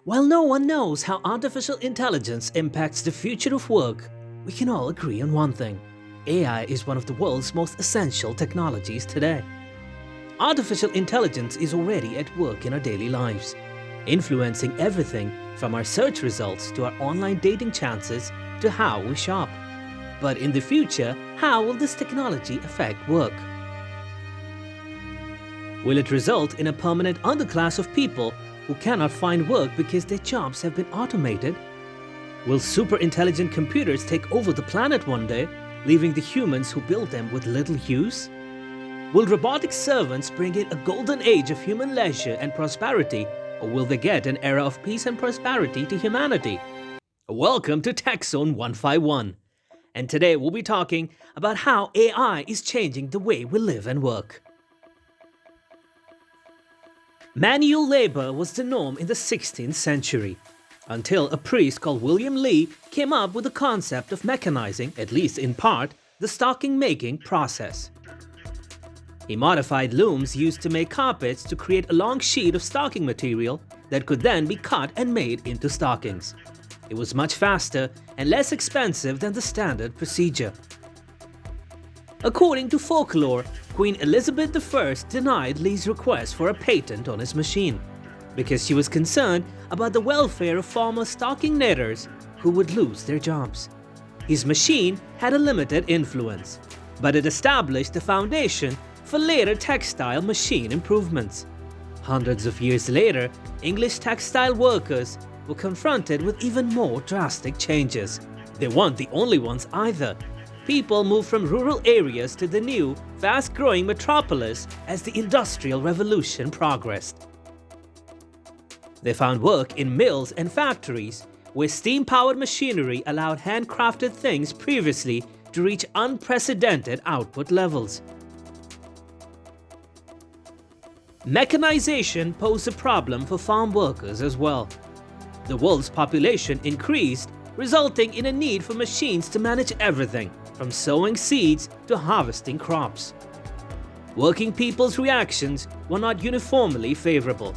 While no one knows how artificial intelligence impacts the future of work, we can all agree on one thing. AI is one of the world's most essential technologies today. Artificial intelligence is already at work in our daily lives, influencing everything from our search results to our online dating chances to how we shop. But in the future, how will this technology affect work? Will it result in a permanent underclass of people who cannot find work because their jobs have been automated? Will super intelligent computers take over the planet one day, leaving the humans who built them with little use? Will robotic servants bring in a golden age of human leisure and prosperity, or will they get an era of peace and prosperity to humanity? Welcome to Tech Zone 151. And today we'll be talking about how AI is changing the way we live and work. Manual labor was the norm in the 16th century, until a priest called William Lee came up with the concept of mechanizing, at least in part, the stocking-making process. He modified looms used to make carpets to create a long sheet of stocking material that could then be cut and made into stockings. It was much faster and less expensive than the standard procedure. According to folklore, Queen Elizabeth I denied Lee's request for a patent on his machine because she was concerned about the welfare of former stocking knitters who would lose their jobs. His machine had a limited influence, but it established the foundation for later textile machine improvements. Hundreds of years later, English textile workers were confronted with even more drastic changes. They weren't the only ones either. People moved from rural areas to the new, fast-growing metropolis as the Industrial Revolution progressed. They found work in mills and factories, where steam-powered machinery allowed handcrafted things previously to reach unprecedented output levels. Mechanization posed a problem for farm workers as well. The world's population increased, resulting in a need for machines to manage everything, from sowing seeds to harvesting crops. Working people's reactions were not uniformly favorable.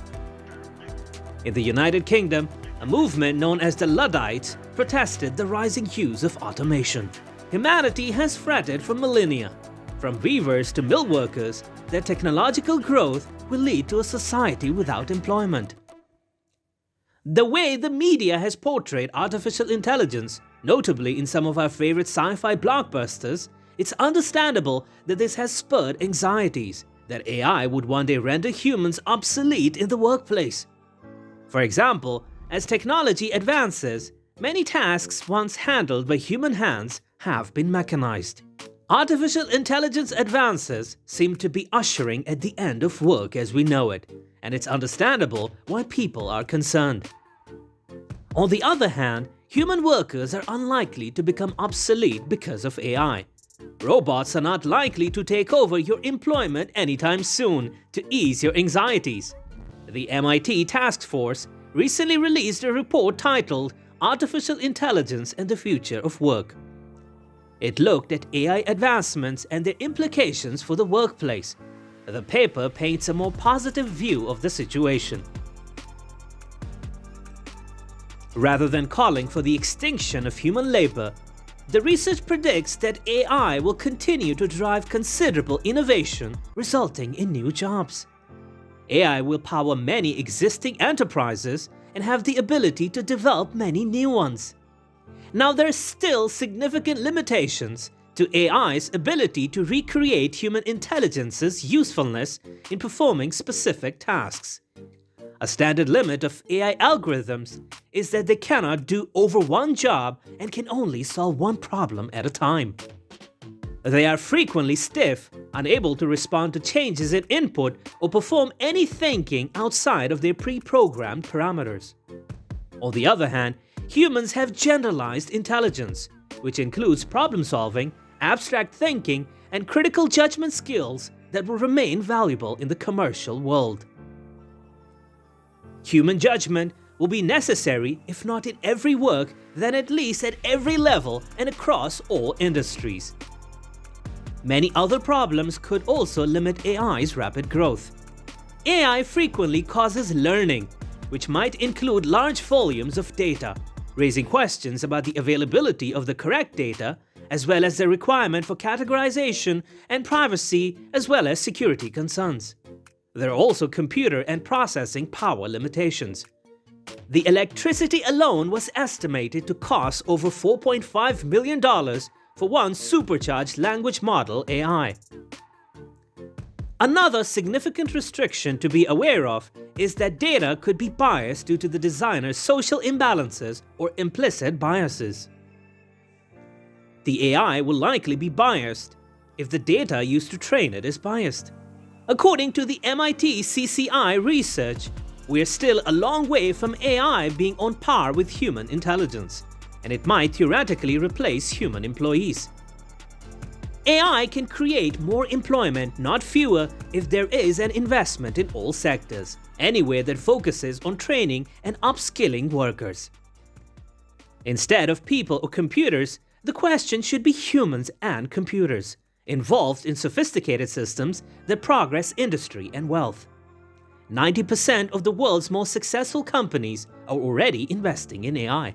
In the United Kingdom, a movement known as the Luddites protested the rising use of automation. Humanity has fretted for millennia. From weavers to mill workers, that technological growth will lead to a society without employment. The way the media has portrayed artificial intelligence, notably in some of our favorite sci-fi blockbusters, it's understandable that this has spurred anxieties that AI would one day render humans obsolete in the workplace. For example, as technology advances, many tasks once handled by human hands have been mechanized. Artificial intelligence advances seem to be ushering at the end of work as we know it, and it's understandable why people are concerned. On the other hand, human workers are unlikely to become obsolete because of AI. Robots are not likely to take over your employment anytime soon to ease your anxieties. The MIT Task Force recently released a report titled Artificial Intelligence and the Future of Work. It looked at AI advancements and their implications for the workplace. The paper paints a more positive view of the situation. Rather than calling for the extinction of human labor, the research predicts that AI will continue to drive considerable innovation, resulting in new jobs. AI will power many existing enterprises and have the ability to develop many new ones. Now, there are still significant limitations to AI's ability to recreate human intelligence's usefulness in performing specific tasks. A standard limit of AI algorithms is that they cannot do over one job and can only solve one problem at a time. They are frequently stiff, unable to respond to changes in input or perform any thinking outside of their pre-programmed parameters. On the other hand, humans have generalized intelligence, which includes problem-solving, abstract thinking, and critical judgment skills that will remain valuable in the commercial world. Human judgment will be necessary, if not in every work, then at least at every level and across all industries. Many other problems could also limit AI's rapid growth. AI frequently causes learning, which might include large volumes of data, raising questions about the availability of the correct data, as well as the requirement for categorization and privacy, as well as security concerns. There are also computer and processing power limitations. The electricity alone was estimated to cost over $4.5 million for one supercharged language model AI. Another significant restriction to be aware of is that data could be biased due to the designer's social imbalances or implicit biases. The AI will likely be biased if the data used to train it is biased. According to the MIT CCI research, we are still a long way from AI being on par with human intelligence, and it might theoretically replace human employees. AI can create more employment, not fewer, if there is an investment in all sectors, anywhere that focuses on training and upskilling workers. Instead of people or computers, the question should be humans and computers, involved in sophisticated systems that progress industry and wealth. 90% of the world's most successful companies are already investing in AI.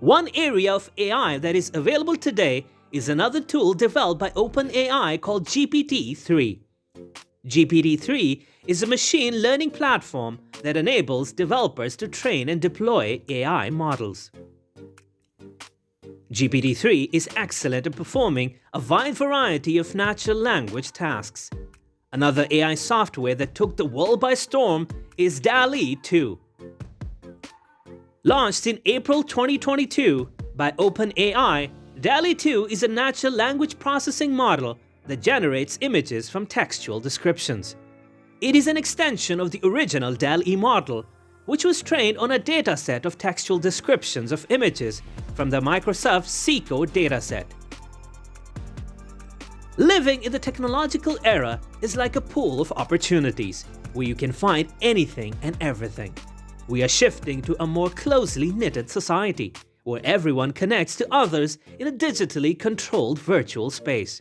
One area of AI that is available today is another tool developed by OpenAI called GPT-3. GPT-3 is a machine learning platform that enables developers to train and deploy AI models. GPT-3 is excellent at performing a wide variety of natural language tasks. Another AI software that took the world by storm is DALL-E 2. Launched in April 2022 by OpenAI, DALL-E 2 is a natural language processing model that generates images from textual descriptions. It is an extension of the original DALL-E model, which was trained on a dataset of textual descriptions of images from the Microsoft C-Code dataset. Living in the technological era is like a pool of opportunities, where you can find anything and everything. We are shifting to a more closely knitted society, where everyone connects to others in a digitally controlled virtual space.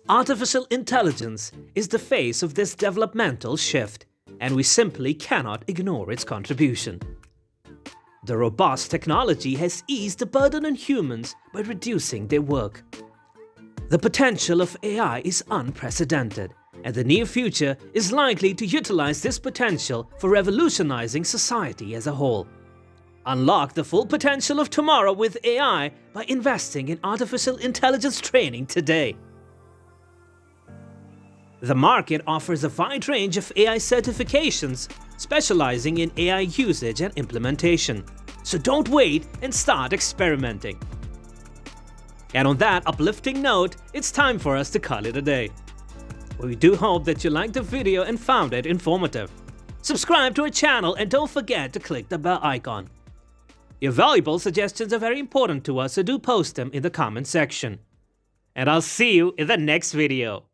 Artificial intelligence is the face of this developmental shift, and we simply cannot ignore its contribution. The robust technology has eased the burden on humans by reducing their work. The potential of AI is unprecedented, and the near future is likely to utilize this potential for revolutionizing society as a whole. Unlock the full potential of tomorrow with AI by investing in artificial intelligence training today. The market offers a wide range of AI certifications, specializing in AI usage and implementation. So don't wait and start experimenting. And on that uplifting note, it's time for us to call it a day. We do hope that you liked the video and found it informative. Subscribe to our channel and don't forget to click the bell icon. Your valuable suggestions are very important to us, so do post them in the comment section. And I'll see you in the next video.